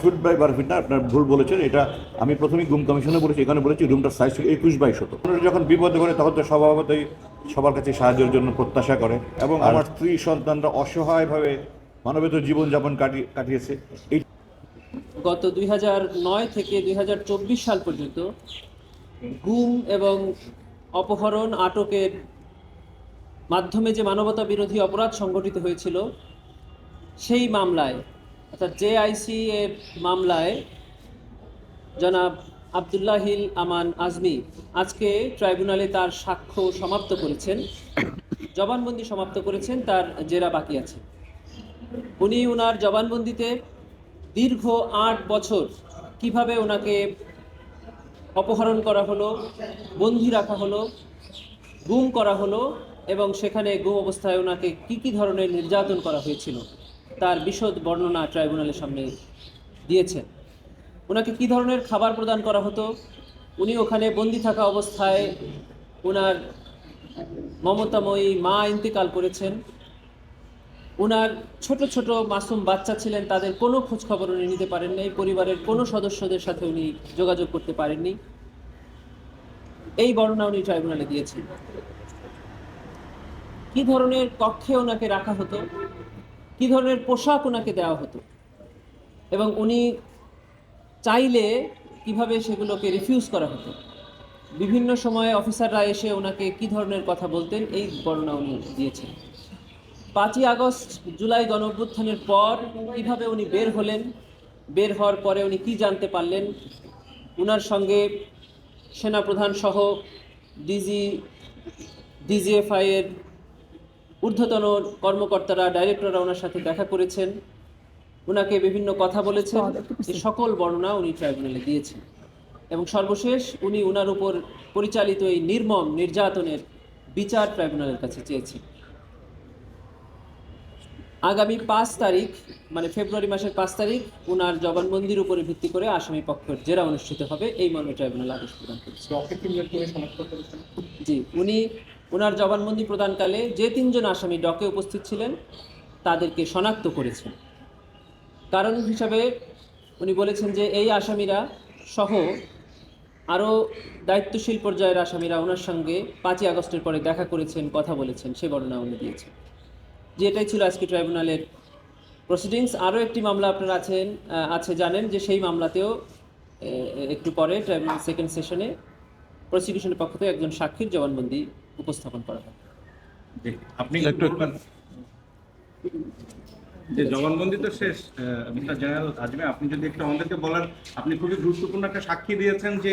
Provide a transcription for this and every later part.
Foot by 12 fit না, আপনার ভুল বলেছেন। এটা আমি প্রথমেই গুম কমিশনে বলেছি, এখানে বলেছি রুমটার সাইজ ছিল 21 বাই 17। যখন বিপদে করে তখন তো স্বভাবতই সবার কাছে সাহায্যের জন্য প্রত্যাশা করে, এবং আমার স্ত্রী সন্তানরা অসহায়ভাবে মানবেতর জীবনযাপন কাটিয়েছে। এই গত 2009 থেকে 2024 সাল পর্যন্ত গুম এবং অপহরণ আটকের মাধ্যমে যে মানবতা বিরোধী অপরাধ সংগঠিত হয়েছিল, সেই মামলায় অর্থাৎ জেআইসি এর মামলায় জনাব আব্দুল্লাহিল আমান আজমি আজকে ট্রাইব্যুনালে তার সাক্ষ্য সমাপ্ত করেছেন, জবানবন্দি সমাপ্ত করেছেন, তার জেরা বাকি আছে। উনি ওনার জবানবন্দিতে দীর্ঘ 8 বছর কিভাবে ওনাকে অপহরণ করা হলো, বন্দি রাখা হলো, গুম করা হলো এবং সেখানে গুম অবস্থায় ওনাকে কী ধরনের নির্যাতন করা হয়েছিল তার বিশদ বর্ণনা ট্রাইব্যুনালের সামনে দিয়েছেন। ওনাকে কী ধরনের খাবার প্রদান করা হতো, উনি ওখানে বন্দি থাকা অবস্থায় ওনার মমতাময়ী মা ইন্তেকাল করেছেন, ওনার ছোট ছোট মাসুম বাচ্চা ছিলেন, তাদের কোনো খোঁজখবর উনি নিতে পারেননি, পরিবারের কোনো সদস্যদের সাথে উনি যোগাযোগ করতে পারেননি। এই বর্ণনা উনি ট্রাইব্যুনালে দিয়েছেন। কী ধরনের কক্ষে ওনাকে রাখা হতো, কী ধরনের পোশাক ওনাকে দেওয়া হতো, এবং উনি চাইলে কিভাবে সেগুলোকে রিফিউজ করা হতো, বিভিন্ন সময়ে অফিসাররা এসে ওনাকে কী ধরনের কথা বলতেন, এই বর্ণনা উনি দিয়েছেন। 5ই আগস্ট জুলাই গণঅভ্যুত্থানের পর কীভাবে উনি বের হলেন, বের হওয়ার পরে উনি কী জানতে পারলেন, ওনার সঙ্গে সেনাপ্রধান সহ ডিজিএফআই এর ঊর্ধ্বতন কর্মকর্তারা, ডাইরেক্টররা ওনার সাথে দেখা করেছেন, ওনাকে বিভিন্ন কথা বলেছেন, এই সকল বর্ণনা উনি ট্রাইব্যুনালে দিয়েছেন। এবং সর্বশেষ উনি ওনার উপর পরিচালিত এই নির্মম নির্যাতনের বিচার ট্রাইব্যুনালের কাছে চেয়েছেন। আগামী 5 তারিখ মানে ফেব্রুয়ারি মাসের 5 তারিখ ওনার জবানবন্দির উপরে ভিত্তি করে আসামি পক্ষের জেরা অনুষ্ঠিত হবে, এই মর্মে ট্রাইব্যুনাল আদেশ প্রদান করেছে। জি, উনি ওনার জবানবন্দি প্রদানকালে যে 3 জন আসামি ডকে উপস্থিত ছিলেন তাদেরকে শনাক্ত করেছেন। কারণ হিসাবে উনি বলেছেন যে এই আসামিরা সহ আরও দায়িত্বশীল পর্যায়ের আসামিরা ওনার সঙ্গে 5ই আগস্টের পরে দেখা করেছেন, কথা বলেছেন, সে বর্ণনা উনি দিয়েছেন। যে এটাই ছিল আজকে ট্রাইব্যুনালের প্রসিডিংস। আরও একটি মামলা আপনারা আছে জানেন যে সেই মামলাতেও একটু পরে ট্রাইব্যুনাল সেকেন্ড সেশনে প্রসিকিউশনের পক্ষ থেকে একজন সাক্ষীর জবানবন্দি উপস্থাপন করা হবে। আপনি একটু যে জবানবন্দি তো শেষ, মিস্টার জেনারেল আজমি, আপনি যদি একটু আমাদেরকে বলেন, আপনি খুবই গুরুত্বপূর্ণ একটা সাক্ষী দিয়েছেন যে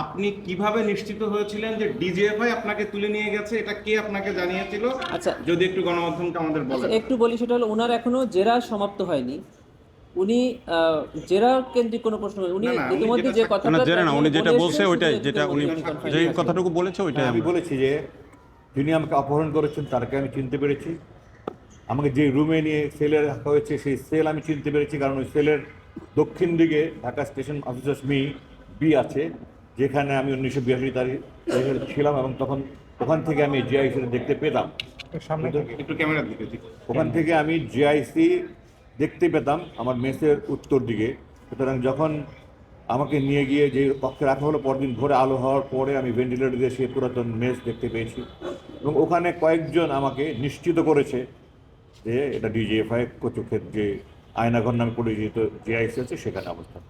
আপনি কিভাবে নিশ্চিত হয়েছিলেন যে ডিজিএফআই আপনাকে তুলে নিয়ে গেছে, এটা কে আপনাকে জানিয়েছিল? আচ্ছা, যদি একটু গণমাধ্যমকে আমাদের বলেন। একটু বলি, সেটা হলো ওনার এখনো জেরা সমাপ্ত হয়নি। উনি জেরা কেন্দ্রিক কোনো প্রশ্ন, উনি ইতিমধ্যে যে কথাটা উনি যেটা বলছে ওইটাই, যেটা উনি যে কথাটুকু বলেছে ওইটাই আমি বলেছি যে যিনি আমাকে অপহরণ করেছেন তাকে আমি চিনতে পেরেছি। আমাকে যে রুমে নিয়ে সেলে রাখা হয়েছে সেই সেল আমি চিনতে পেরেছি, কারণ ওই সেলের দক্ষিণ দিকে ঢাকা স্টেশন অফিসার্স বি আছে, যেখানে আমি 1982 তারিখ ছিলাম, এবং তখন ওখান থেকে আমি জিআইসি দেখতে পেতাম। একটু ক্যামেরার দিকে, ওখান থেকে আমি জিআইসি দেখতে পেতাম আমার মেসের উত্তর দিকে। সুতরাং যখন আমাকে নিয়ে গিয়ে যে কক্ষে রাখা হলো, পরদিন ভোরে আলো হওয়ার পরে আমি ভেন্টিলেটর দিয়ে সেই পুরাতন মেস দেখতে পেয়েছি, এবং ওখানে কয়েকজন আমাকে নিশ্চিত করেছে যে এটা ডিজিএফআই কচুক্ষেত যে আয়নাঘর নামে পরিচিত জিআইসি আছে সেখানে অবস্থান।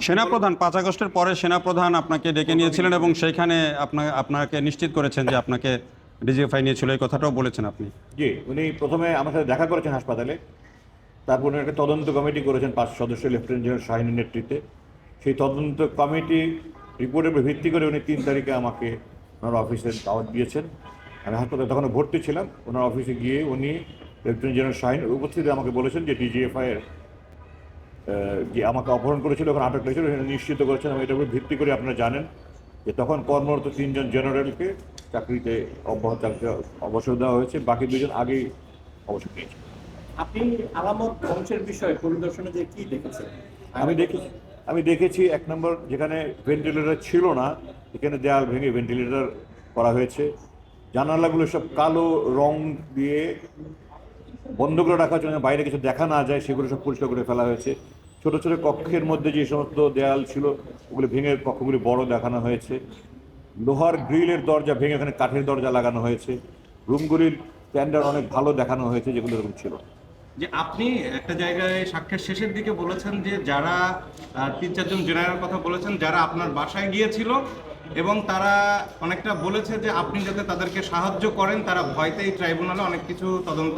সেনাপ্রধান 5 আগস্টের পরে সেনাপ্রধান আপনাকে ডেকে নিয়েছিলেন এবং সেইখানে আপনাকে নিশ্চিত করেছেন যে আপনাকে ডিজিএফআই নিয়েছিল, এই কথাটাও বলেছেন আপনি। জি, উনি প্রথমে আমার সাথে দেখা করেছেন হাসপাতালে, তারপর উনি একটা তদন্ত কমিটি করেছেন 5 সদস্য লেফটেন্যান্ট জেনারেল শাহিনের নেতৃত্বে। সেই তদন্ত কমিটি রিপোর্টের উপর ভিত্তি করে উনি 3 তারিখে আমাকে ওনার অফিসে দাওয়াত দিয়েছেন। আমি হাসপাতালে তখন ভর্তি ছিলাম। ওনার অফিসে গিয়ে উনি লেফটেন্যান্ট জেনারেল শাহিন উপস্থিতি আমাকে বলেছেন যে ডিজিএফআইয়ের যে আমাকে অপহরণ করেছিল, ওখানে আটক লেগেছিল, সেটা নিশ্চিত করেছেন। এবং এটার উপর ভিত্তি করে আপনারা জানেন যে তখন কর্মরত 3 জন জেনারেলকে চাকরিতে অবসর দেওয়া হয়েছে, বাকি 2 জন আগেই অবসর নিয়েছে। আপনি আলামত ধ্বংসের বিষয়ে পরিদর্শনে যে কি দেখেছেন? আমি দেখেছি 1 নম্বর, যেখানে ভেন্টিলেটর ছিল না এখানে দেয়াল ভেঙে ভেন্টিলেটর করা হয়েছে। জানালাগুলো সব কালো রং দিয়ে বন্ধ করে রাখার জন্য, বাইরে কিছু দেখা না যায়, সেগুলো সব পরিষ্কার করে ফেলা হয়েছে। ছোট ছোট কক্ষের মধ্যে যে সমস্ত দেয়াল ছিল ওগুলো ভেঙে কক্ষগুলি বড় দেখানো হয়েছে। লোহার গ্রিলের দরজা ভেঙে এখানে কাঠের দরজা লাগানো হয়েছে। রুমগুলির স্ট্যান্ডার্ড অনেক ভালো দেখানো হয়েছে, যেগুলো এরকম ছিল না। যে আপনি একটা জায়গায় সাক্ষাৎ শেষের দিকে বলেছেন যে যারা 3-4 জন জেনারেল কথা বলেছেন যারা আপনার বাসায় গিয়েছিল এবং তারা অনেকটা বলেছে যে আপনি যাতে তাদেরকে সাহায্য করেন, তারা ভয়তেই ট্রাইব্যুনালে অনেক কিছু তদন্ত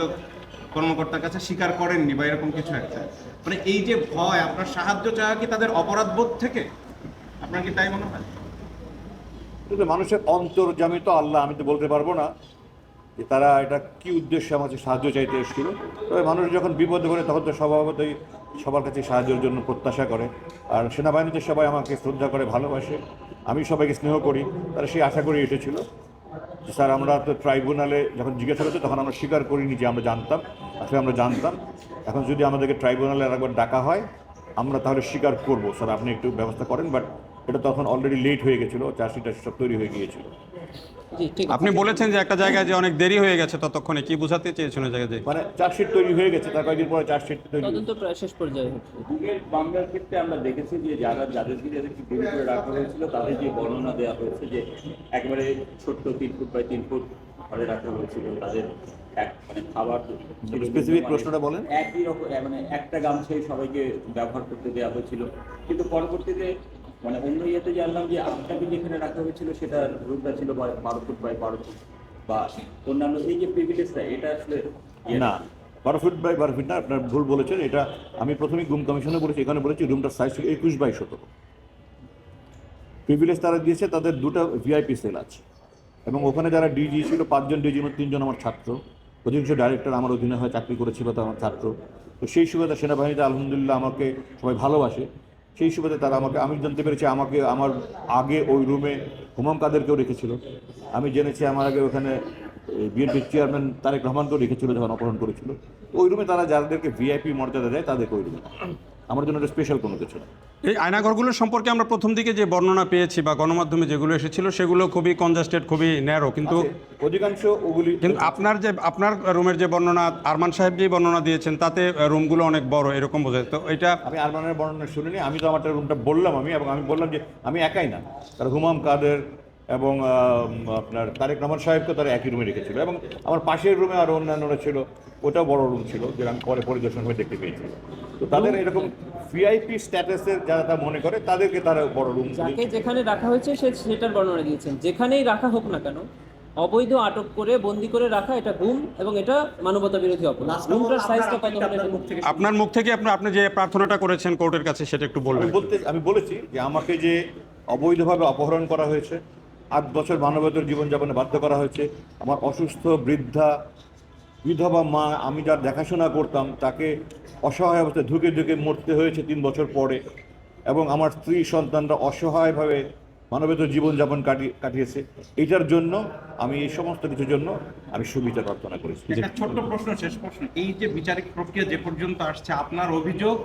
কর্মকর্তার কাছে স্বীকার করেননি বা এরকম কিছু একটা। মানে এই যে ভয়, আপনার সাহায্য চাওয়া কি তাদের অপরাধবোধ থেকে? আপনার কি তাই মনে হয়? কিন্তু মানুষের অন্তর্যামী তো আল্লাহ, আমি তো বলতে পারবো না যে তারা এটা কি উদ্দেশ্যে আমার কাছে সাহায্য চাইতে এসেছিল। তবে মানুষ যখন বিপদে পড়ে তখন তো স্বভাবতই সবার কাছে সাহায্যের জন্য প্রত্যাশা করে। আর সেনাবাহিনীতে সবাই আমাকে শ্রদ্ধা করে, ভালোবাসে, আমি সবাইকে স্নেহ করি, তারা সেই আশা করে এসেছিল যে স্যার আমরা তো ট্রাইব্যুনালে যখন জিজ্ঞাসা করছে তখন আমরা স্বীকার করিনি যে আমরা জানতাম, আসলে আমরা জানতাম। এখন যদি আমাদেরকে ট্রাইব্যুনালে আরেকবার ডাকা হয় আমরা তাহলে স্বীকার করবো, স্যার আপনি একটু ব্যবস্থা করেন। বাট এটা তখন অলরেডি লেট হয়ে গেছিলো, চার্জশিট সব তৈরি হয়ে গিয়েছিল। জি, ঠিক আছে। আপনি বলেছেন যে একটা জায়গায় যে অনেক দেরি হয়ে গেছে, ততক্ষণে কি বোঝাতে চেয়েছেন ওই জায়গায় যে? মানে চার্জশিট তৈরি হয়ে গেছে, তার কয়েকদিন পরে চার্জশিট তৈরি হয়েছে। তদন্ত প্রায় শেষ পর্যায়ে হচ্ছে। গুমের মামলার ক্ষেত্রে আমরা দেখেছি যে যাদেরকে গুম করে রাখা হয়েছিল তাদের যে বর্ণনা দেওয়া হয়েছে যে একেবারে ছোট্ট 3 ফুট বাই 3 ফুট ঘরে রাখা হয়েছিল, তাদের মানে খাবার ছিল স্পেসিফিক প্রশ্নটা বলেন। একই রকম, মানে একটা গামছাই সবাইকে ব্যবহার করতে দেওয়া হয়েছিল। কিন্তু পরবর্তীতে মানে অন্য ইয়েতে জানলাম যে আপনাকে যেখানে রাখা হয়েছিল সেটার রুমটা ছিল 12 ফুট বাই 12 ফুট বা অন্যান্য এই যে প্রিভিলেজটা, এটা আসলে না, 12 ফুট বাই 12 ফিট না, আপনার ভুল বলেছেন। এটা আমি প্রথমেই গুম কমিশনে বলেছি, এখানে বলেছি রুমটার সাইজ ছিল 21 বাই 17। প্রিভিলেজ তারা দিয়েছে, তাদের 2টা ভিআইপি সেল আছে এবং ওখানে যারা ডিজি ছিল 5 জন ডিজির মধ্যে 3 জন আমার ছাত্র, অধিকাংশ ডাইরেক্টর আমার অধীনে হয় চাকরি করেছিল, তো আমার ছাত্র। তো সেই সুবাদে সেনাবাহিনীতে আলহামদুলিল্লাহ আমাকে সবাই ভালোবাসে। সেই সুবাদে তারা আমাকে, আমি জানতে পেরেছি আমাকে আমার আগে ওই রুমে হুমাম কাদেরকেও রেখেছিল। আমি জেনেছি আমার আগে ওখানে বিএনপির চেয়ারম্যান তারেক রহমানকেও রেখেছিল যখন অপহরণ করেছিল। তো ওই রুমে তারা যাদেরকে ভিআইপি মর্যাদা দেয় তাদেরকে ওই রুমে, আমার জন্য একটা স্পেশাল কোনো কিছু না। এই আয়নাঘরগুলোর সম্পর্কে আমরা প্রথম দিকে যে বর্ণনা পেয়েছি বা গণমাধ্যমে যেগুলো এসেছিল সেগুলো খুবই কনজাস্টেড, খুবই ন্যারো, কিন্তু অধিকাংশ ওগুলি কিন্তু আপনার রুমের যে বর্ণনা আরমান সাহেব যে বর্ণনা দিয়েছেন তাতে রুমগুলো অনেক বড় এরকম বোঝায়। তো এটা আমি আরমানের বর্ণনা শুনিনি, আমি তো আমার রুমটা বললাম এবং আমি বললাম যে আমি একাই না, তারা হুমাম কাদের এবং আপনার তারেক রহমান সাহেবকে তারা একই রুমে রেখেছিল এবং আমার পাশের রুমে আরও অন্যান্যরা ছিল, ওটাও বড় রুম ছিল, যেটা আমি পরে পরিদর্শন করে দেখতে পেয়েছি। তো তাদের এরকম ভিআইপি স্ট্যাটাসের যারা তা মনে করে তাদেরকে তারা বড় রুম। যাকে যেখানে রাখা হয়েছে সেটার বর্ণনা দিয়েছেন। যেখানেই রাখা হোক না কেন, অবৈধ আটক করে বন্দি করে রাখা এটা গুম এবং এটা মানবতা বিরোধী অপরাধ। রুমটার সাইজটা কত হবে এটা মুখ থেকে আপনার মুখ থেকে আপনি যে প্রার্থনাটা করেছেন কোর্টের কাছে সেটা একটু বলবেন। আমি বলেছি যে আমাকে যে অবৈধভাবে অপহরণ করা হয়েছে, 8 বছর মানবেতর জীবনযাপনে বাধ্য করা হয়েছে, আমার অসুস্থ বৃদ্ধা বিধবা মা আমি যার দেখাশোনা করতাম তাকে অসহায় অবস্থায় ধুকে ধুকে মরতে হয়েছে 3 বছর পরে, এবং আমার স্ত্রী সন্তানরা অসহায়ভাবে মানবেতর জীবনযাপন কাটিয়েছে। এটার জন্য আমি এই সমস্ত কিছুর জন্য আমি সুবিচার প্রার্থনা করেছি। একটা ছোট্ট প্রশ্ন, শেষ প্রশ্ন, এই যে বিচারিক প্রক্রিয়া যে পর্যন্ত আসছে, আপনার অভিযোগ